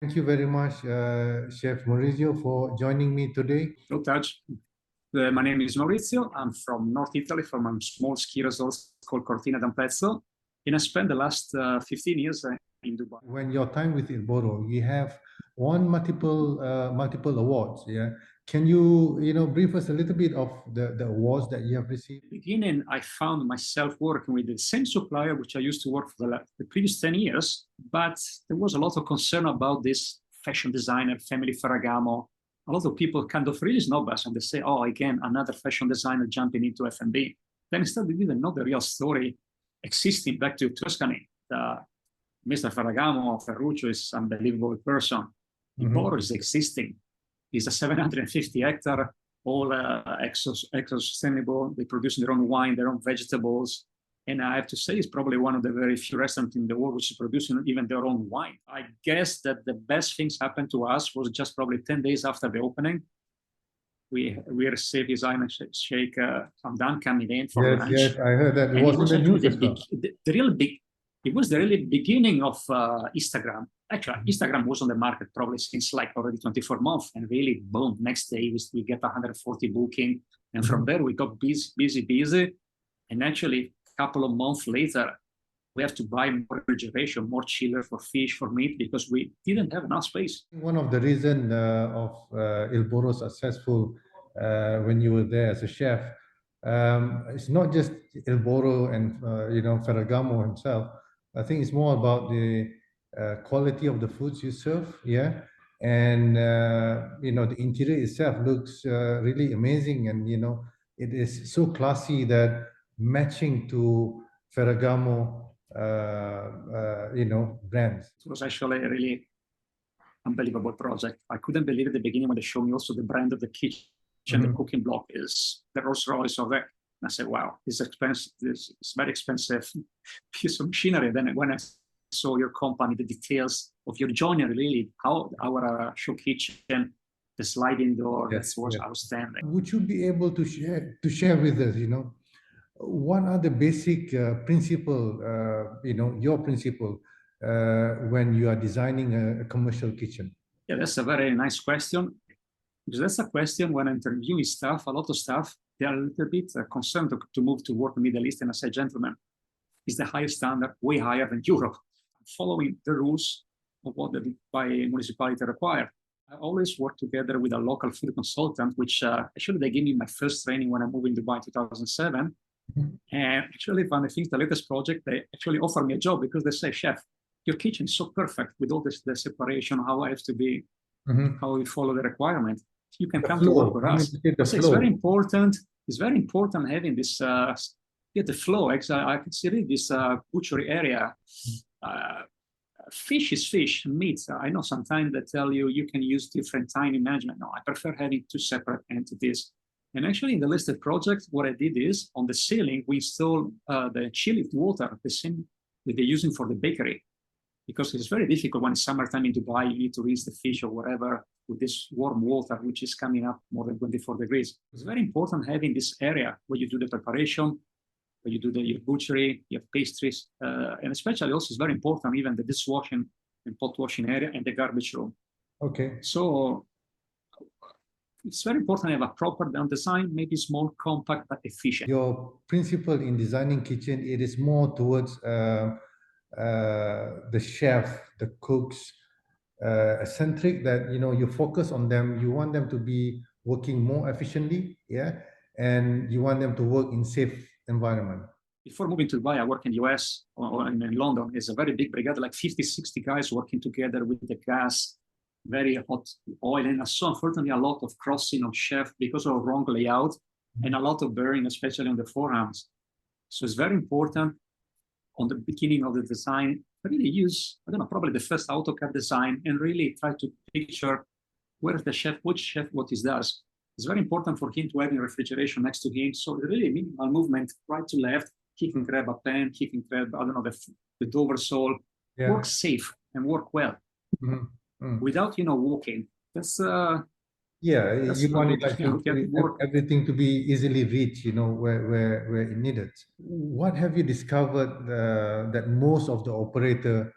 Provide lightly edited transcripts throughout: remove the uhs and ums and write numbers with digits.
Thank you very much, Chef Maurizio, for joining me today. No touch. My name is Maurizio. I'm from North Italy, from a small ski resort called Cortina d'Ampezzo. And I spent the last 15 years in Dubai. When your time with Il Boro, you have won multiple awards. Yeah, can you brief us a little bit of the awards that you have received? In the beginning, I found myself working with the same supplier which I used to work for the previous 10 years, but there was a lot of concern about this fashion designer, family Ferragamo. A lot of people kind of really snob us and they say, oh, again, another fashion designer jumping into F&B. Then instead we didn't know the real story existing back to Tuscany. Mr. Ferragamo, Ferruccio is an unbelievable person. Il Boro is existing. It's a 750-hectare, all eco-sustainable. They produce their own wine, their own vegetables. And I have to say, it's probably one of the very few restaurants in the world which is producing even their own wine. I guess that the best things happened to us was just probably 10 days after the opening. We received his Iron Shake from Dan coming in for lunch. Yes, I heard that. It was in the news as well. It was the really beginning of Instagram. Actually, Instagram was on the market probably since like already 24 months, and really, boom, next day we get 140 booking. And from there, we got busy. And actually, a couple of months later, we have to buy more refrigeration, more chiller for fish, for meat, because we didn't have enough space. One of the reasons of Il Boro successful when you were there as a chef, it's not just Il Boro and Ferragamo himself. I think it's more about the quality of the foods you serve, yeah, and the interior itself looks really amazing, and it is so classy that matching to Ferragamo, brands. It was actually a really unbelievable project. I couldn't believe at the beginning when they showed me also the brand of the kitchen. The cooking block is the Rolls Royce of it. And I said, wow, this is expensive. This is very expensive piece of machinery. And then when I saw your company, the details of your joinery, really, how our show kitchen, the sliding door, that was outstanding. Would you be able to share with us, what are the basic principle, your principle when you are designing a commercial kitchen? Yeah, that's a very nice question. Because that's a question when interviewing staff, a lot of staff, they are a little bit concerned to move to work in the Middle East. And I say, gentlemen, it's the highest standard, way higher than Europe. Following the rules of what the Dubai municipality require. I always work together with a local food consultant, which actually they gave me my first training when I moved in Dubai in 2007. And actually, when I think the latest project, they actually offer me a job because they say, chef, your kitchen is so perfect with all this, the separation, how I have to be, how we follow the requirement. You can come to work with us. It's very important. It's very important having this, the flow. Actually, I can see this butchery area. Fish is fish, meat. I know sometimes they tell you can use different timing management. No, I prefer having two separate entities. And actually, in the listed project, what I did is on the ceiling, we installed the chilled water, the same that they're using for the bakery. Because it's very difficult when it's summertime in Dubai, you need to rinse the fish or whatever with this warm water, which is coming up more than 24 degrees. It's very important having this area where you do the preparation, where you do your butchery, your pastries, and especially also it's very important even the dishwashing and pot washing area and the garbage room. Okay. So it's very important to have a proper design, maybe small, compact, but efficient. Your principle in designing kitchen, it is more towards the chef, the cooks, centric, that you focus on them. You want them to be working more efficiently, yeah, and you want them to work in safe environment. Before moving to Dubai, I work in the US or in London. It's a very big brigade, like 50, 60 guys working together with the gas, very hot oil, and so unfortunately a lot of crossing of chef because of wrong layout and a lot of burning, especially on the forearms. So it's very important on the beginning of the design, really use, I don't know, probably the first AutoCAD design and really try to picture where's the chef, which chef, what he does. It's very important for him to have a refrigeration next to him. So really minimal movement, right to left, he can grab a pen, he can grab, I don't know, the Dover sole, work safe and work well without, walking. That's, you want it everything to be easily reached, where it needed. What have you discovered that most of the operator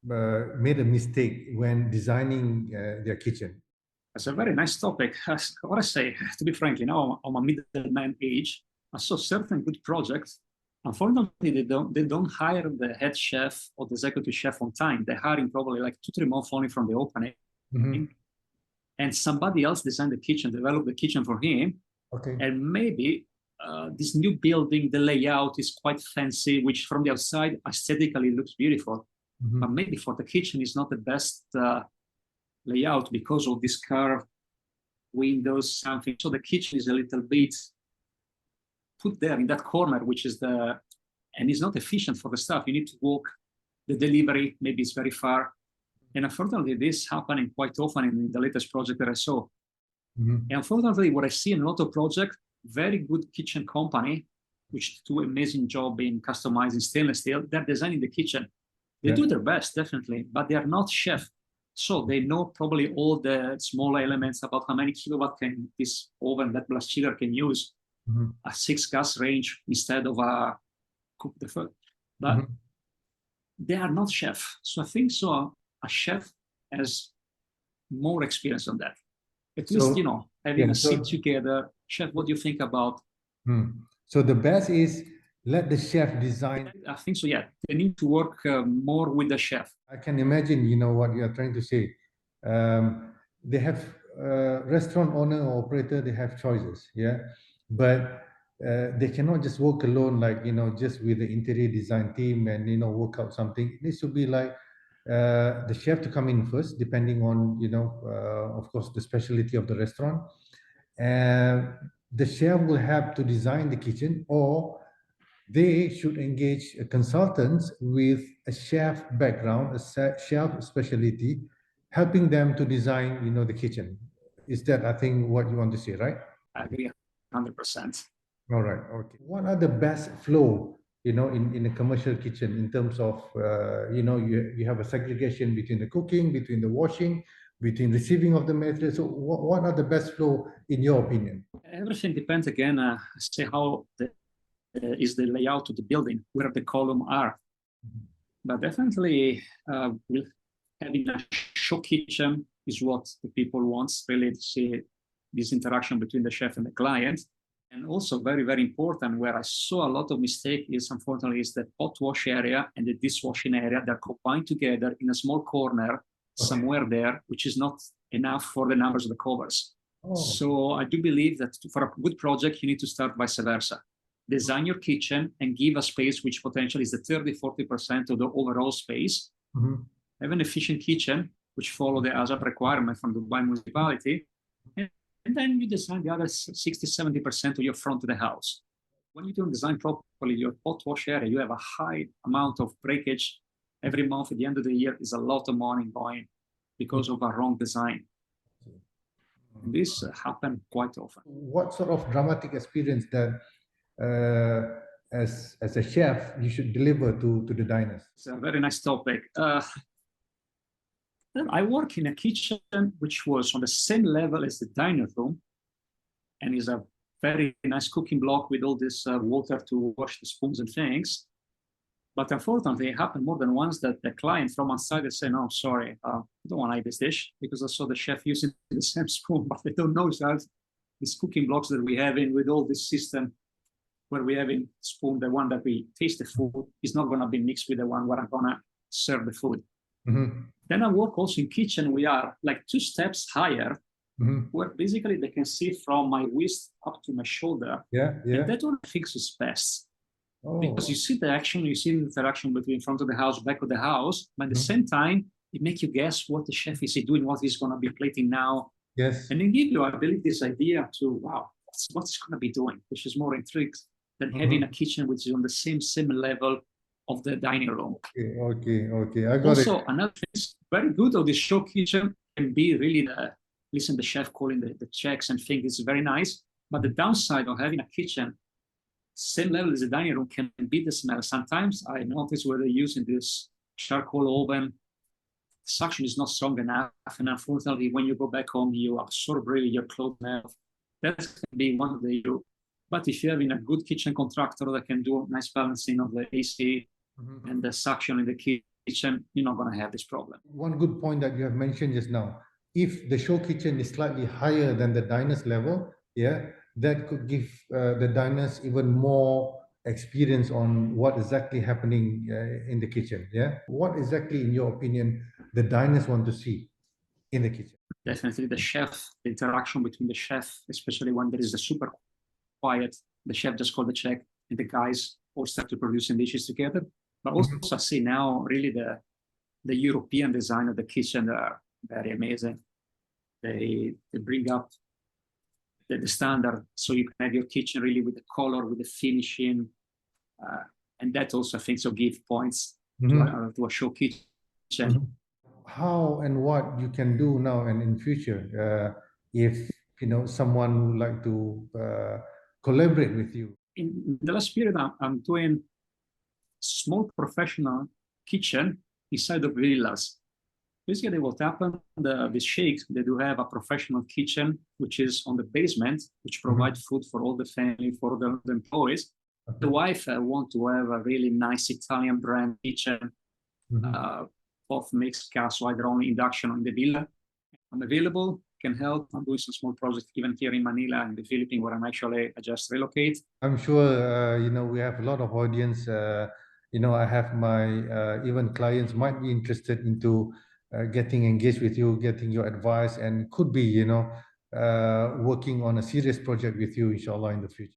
made a mistake when designing their kitchen? It's a very nice topic. What I say, to be frank, I'm a middleman age. I saw certain good projects. Unfortunately, they don't hire the head chef or the executive chef on time. They're hiring probably like 2-3 months only from the opening. Mm-hmm. And somebody else designed the kitchen, developed the kitchen for him. Okay. And maybe this new building, the layout is quite fancy, which from the outside aesthetically looks beautiful. Mm-hmm. But maybe for the kitchen is not the best layout because of this curved windows, something. So the kitchen is a little bit put there in that corner, which is and it's not efficient for the staff. You need to walk. The delivery maybe is very far. And unfortunately, this happening quite often in the latest project that I saw. Mm-hmm. And unfortunately, what I see in a lot of projects, very good kitchen company, which do an amazing job in customizing stainless steel, they're designing the kitchen. They do their best, definitely, but they are not chef. So they know probably all the small elements about how many kilowatt can this oven, that blast chiller can use, a 6 gas range instead of a cook the food. But they are not chef. So I think so a chef has more experience on that. At least, having a sit together. Chef, what do you think about? So the best is let the chef design. I think so, yeah. They need to work more with the chef. I can imagine, what you're trying to say. They have restaurant owner or operator, they have choices, yeah. But they cannot just work alone, like, just with the interior design team and, work out something. It needs to be like the chef to come in first, depending on, of course, the specialty of the restaurant. And the chef will have to design the kitchen, or they should engage consultants with a chef background, a chef specialty, helping them to design, the kitchen. Is that, I think, what you want to say, right? I agree 100%. All right. Okay. What are the best flow, in a commercial kitchen in terms of, you have a segregation between the cooking, between the washing, between receiving of the material. So what are the best flow in your opinion? Everything depends again, say how is the layout of the building, where the columns are. But definitely having a show kitchen is what the people want, really, to see this interaction between the chef and the client. And also very, very important, where I saw a lot of mistake is, unfortunately, is the pot wash area and the dishwashing area. They're combined together in a small corner somewhere there, which is not enough for the numbers of the covers. So I do believe that for a good project, you need to start vice versa. Design your kitchen and give a space which potentially is the 30-40% of the overall space. Have an efficient kitchen, which follow the ASAP requirement from the Dubai municipality. And then you design the other 60-70% of your front of the house. When you don't design properly your pot wash area, you have a high amount of breakage. Every month at the end of the year is a lot of money going because of a wrong design. And this happens quite often. What sort of dramatic experience that as a chef you should deliver to the diners? It's a very nice topic. I work in a kitchen which was on the same level as the dining room, and is a very nice cooking block with all this water to wash the spoons and things. But unfortunately, it happened more than once that the client from outside is saying, "No, sorry, I don't want to eat this dish because I saw the chef using the same spoon," but they don't know that these cooking blocks that we have in with all this system where we have in spoon, the one that we taste the food is not going to be mixed with the one where I'm going to serve the food. Then I work also in kitchen. We are like 2 steps higher, where basically they can see from my waist up to my shoulder. And that one I think is best. Because you see the action, you see the interaction between front of the house, back of the house, but at the same time, it makes you guess what the chef is doing, what he's going to be plating now. Yes. And then give you, I believe, this idea to, wow, what's going to be doing, which is more intrigued than having a kitchen which is on the same level of the dining room. Okay. I got also, it. Another thing is very good of this show kitchen can be really the chef calling the checks and think it's very nice. But the downside of having a kitchen same level as the dining room can be the smell. Sometimes I notice where they're using this charcoal oven, suction is not strong enough, and unfortunately, when you go back home, you absorb really your clothes smell. That can be one of the issue. But if you're having a good kitchen contractor that can do nice balancing of the AC and the suction in the kitchen, kitchen, you're not going to have this problem. One good point that you have mentioned just now, if the show kitchen is slightly higher than the diner's level, yeah, that could give the diners even more experience on what exactly happening in the kitchen. Yeah, what exactly, in your opinion, the diners want to see in the kitchen? Definitely the chef, the interaction between the chef, especially when there is a super quiet, the chef just called the check and the guys all start to producing dishes together. But also I see now really the European design of the kitchen are very amazing. They bring up the standard, so you can have your kitchen really with the color, with the finishing, and that also I think so give points to a show kitchen. How and what you can do now and in future if someone would like to collaborate with you? In the last period, I'm doing small professional kitchen inside of villas. Basically, what happened, the sheikhs, they do have a professional kitchen, which is on the basement, which provides food for all the family, for the employees. Okay. The wife want to have a really nice Italian brand kitchen, both mixed gas, either only induction on the villa. I'm available, can help. I'm doing some small projects even here in Manila, in the Philippines, where I just relocate. I'm sure, we have a lot of audience. I have my even clients might be interested into getting engaged with you, getting your advice, and could be, working on a serious project with you, inshallah, in the future.